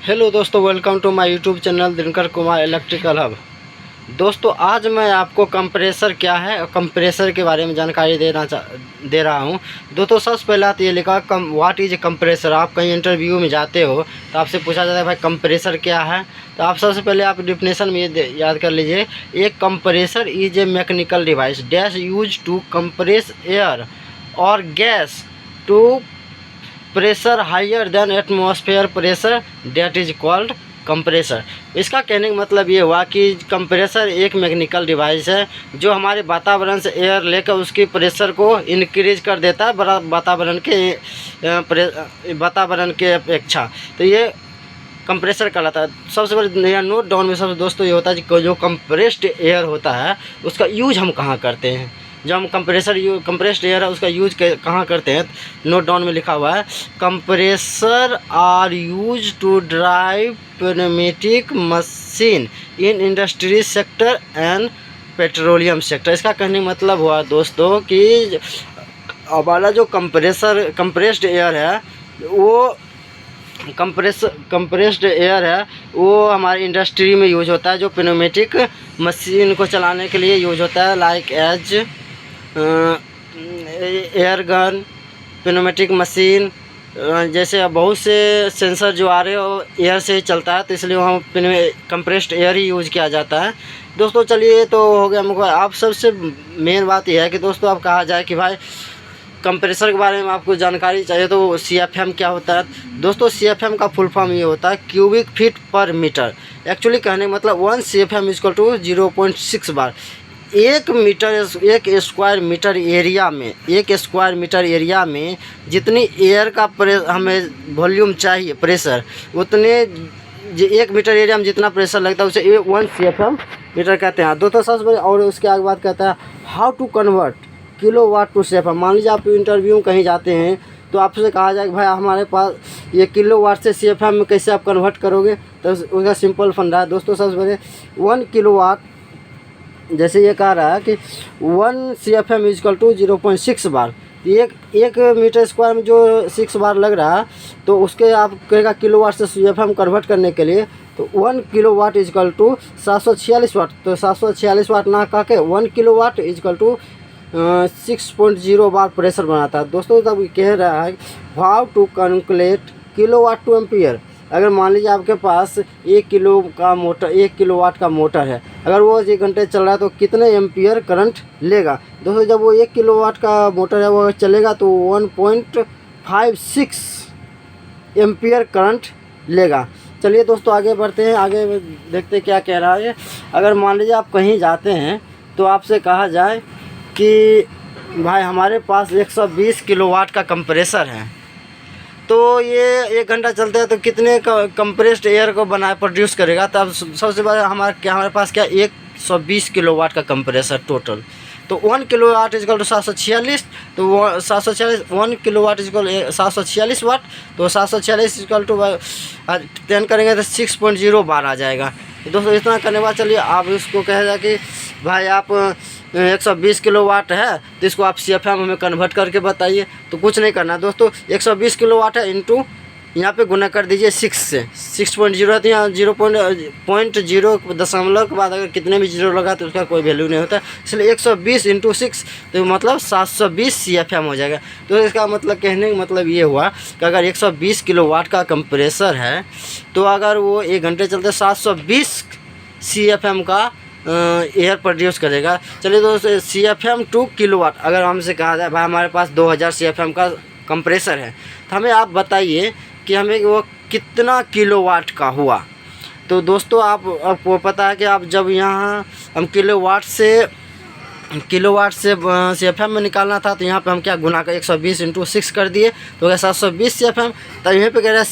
Hello दोस्तों, welcome to my YouTube channel Dinkar Kumar electrical hub. दोस्तों आज मैं आपको कंप्रेसर क्या है और कंप्रेसर के बारे में जानकारी दे रहा हूं। दोस्तों सबसे पहला तो ये लिखा व्हाट इज़ ए कंप्रेसर। आप कहीं इंटरव्यू में जाते हो तो आपसे पूछा जाता है भाई कंप्रेसर क्या है, तो आप सबसे पहले आप डिफिनेशन में ये याद कर लीजिए। एक compressor is a mechanical device dash use to compress air और gas to pressure higher than atmosphere pressure that is called compressor. इसका कहने का मतलब ये हुआ कि कंप्रेसर एक मैकेनिकल डिवाइस है जो हमारे वातावरण से एयर लेकर उसकी प्रेशर को इंक्रीज कर देता है वातावरण के अपेक्षा। तो ये कंप्रेसर कहलाता है। सबसे पहले यह नोट डाउन में सबसे दोस्तों ये होता है कि जो कंप्रेस्ड एयर होता है उसका यूज हम कहाँ करते हैं। जब हम कंप्रेस्ड एयर है उसका यूज कहाँ करते हैं, नोट डाउन में लिखा हुआ है compressor are use to drive pneumatic machine in industry sector and petroleum sector. इसका कहने का मतलब हुआ दोस्तों कि हमारा जो कंप्रेस्ड एयर है वो कंप्रेस्ड एयर है वो हमारी इंडस्ट्री में यूज होता है, जो pneumatic मशीन को चलाने के लिए यूज होता है, like as air gun, pneumatic machine. जैसे बहुत से सेंसर जो आ रहे हो एयर से ही चलता है, तो इसलिए वहाँ कंप्रेस्ड एयर ही यूज़ किया जाता है। दोस्तों चलिए तो हो गया हमको। आप सबसे मेन बात यह है कि दोस्तों आप कहा जाए कि भाई कंप्रेसर के बारे में आपको जानकारी चाहिए तो CFM क्या होता है। दोस्तों CFM का फुल फॉर्म ये होता है क्यूबिक फीट पर मीटर। एक्चुअली कहने का मतलब 1 CFM इक्वल टू 0.6 बार। एक स्क्वायर मीटर एरिया में जितनी एयर का हमें वॉल्यूम चाहिए प्रेशर, उतने 1 मीटर एरिया में जितना प्रेशर लगता है उसे 1 CFM मीटर कहते हैं। दोस्तों सबसे और उसके आगे बात कहता है how to convert kilowatt to CFM। मान लीजिए आप इंटरव्यू में कहीं जाते हैं तो आपसे कहा जाए कि भाई हमारे पास ये किलोवाट से CFM में कैसे आप कन्वर्ट करोगे, तो उसका सिंपल फंडा है। दोस्तों सबसे पहले 1 किलोवाट, जैसे ये कह रहा है कि 1 CFM इक्वल टू 0.6 बार। एक मीटर स्क्वायर में जो 6 बार लग रहा है तो उसके आप कहेगा किलोवाट से CFM कन्वर्ट करने के लिए, तो 1 किलोवाट इक्वल टू 746 वाट। तो 746 वाट ना कह के 1 kilowatt equal to 6.0 bar pressure बनाता है। दोस्तों तब कह रहा है how to calculate kilowatt to ampere. अगर मान लीजिए आपके पास 1 किलोवाट का मोटर है, अगर वो 1 घंटे चल रहा है तो कितने एम्पियर करंट लेगा। दोस्तों जब वो 1 किलोवाट का मोटर है वो चलेगा तो 1.56 एम्पियर करंट लेगा। चलिए दोस्तों आगे बढ़ते हैं, आगे देखते हैं क्या कह रहा है। अगर मान लीजिए आप कहीं जाते हैं तो आपसे कहा जाए कि भाई हमारे पास 120 किलोवाट का कंप्रेसर है, तो ये 1 घंटा चलता है तो कितने कंप्रेस्ड एयर को प्रोड्यूस करेगा। तब सबसे बड़ा हमारे पास क्या 120 किलोवाट का कंप्रेसर टोटल। तो 1 किलोवाट इक्वल टू 746, तो 746 1 किलोवाट इक्वल 746 वाट। तो 746 इक्वल टू 10 करेंगे तो 6.0 बार आ जाएगा। दोस्तों इतना करने के बाद चलिए आप इसको कहे जाए कि भाई आप 120 किलोवाट है तो इसको आप CFM में कन्वर्ट करके बताइए। तो कुछ नहीं करना दोस्तों, 120 किलोवाट है इंटू यहाँ पे गुना कर दीजिए 6 से। 6.0 है तो यहाँ 0.0 दशमलव के बाद अगर कितने भी जीरो लगा तो उसका कोई वैल्यू नहीं होता, इसलिए 120 इंटू 6 तो मतलब 720 CFM हो जाएगा। तो इसका मतलब कहने का मतलब ये हुआ कि अगर 120 किलोवाट का कंप्रेसर है तो अगर वो 1 घंटे चलते 720 CFM का एयर प्रोड्यूस करेगा। चलिए दोस्तों CFM टू किलोवाट, अगर हमसे कहा जाए भाई हमारे पास 2000 CFM का कंप्रेसर है तो हमें आप बताइए कि हमें वो कितना किलोवाट का हुआ। तो दोस्तों आपको पता है कि आप जब यहाँ हम किलोवाट से CFM में निकालना था तो यहाँ पे हम क्या गुना कर 120 इंटू 6 कर दिए तो क्या 720 CFM। तो यहीं पे कह रहा है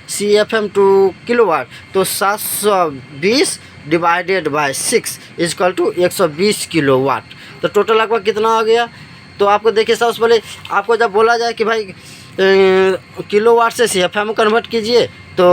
CFM टू किलोवाट, तो 720 divided by 6 equal to 120 kilowatt. तो टोटल आपका कितना आ गया। तो आपको देखिए सबसे पहले आपको जब बोला जाए कि भाई किलोवाट से CFM कन्वर्ट कीजिए तो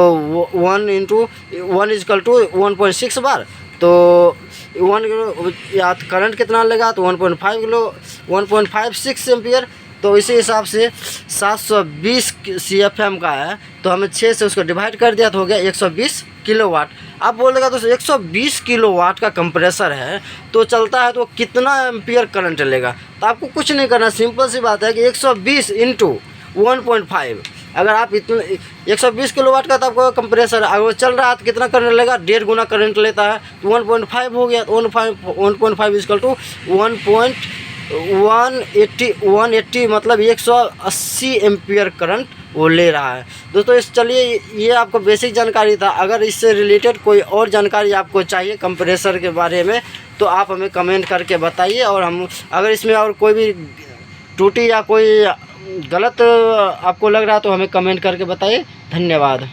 1 इंटू 1 इक्वल टू 1.6 बार। तो 1 किलो या करंट कितना लेगा तो 1.56 एम्पियर। तो इसी हिसाब से 720 CFM का है, तो हमें 6 से उसको डिवाइड कर दिया तो हो गया 120 किलोवाट। आप बोलेगा तो 120 किलोवाट का कंप्रेसर है तो चलता है तो कितना एम्पियर करंट लेगा। तो आपको कुछ नहीं करना, सिंपल सी बात है कि 120 इंटू 1.5, अगर आप इतना 120 किलोवाट का तो आपको कंप्रेसर अगर वो चल रहा है तो कितना करंट लेगा, 1.5 गुना करंट लेता है, तो 1.5 हो गया। तो 1.5 इक्वल टू 180 मतलब 180 एम्पियर करंट वो ले रहा है। दोस्तों चलिए ये आपको बेसिक जानकारी था। अगर इससे रिलेटेड कोई और जानकारी आपको चाहिए कंप्रेसर के बारे में तो आप हमें कमेंट करके बताइए, और हम अगर इसमें और कोई भी त्रुटि या कोई गलत आपको लग रहा है तो हमें कमेंट करके बताइए। धन्यवाद।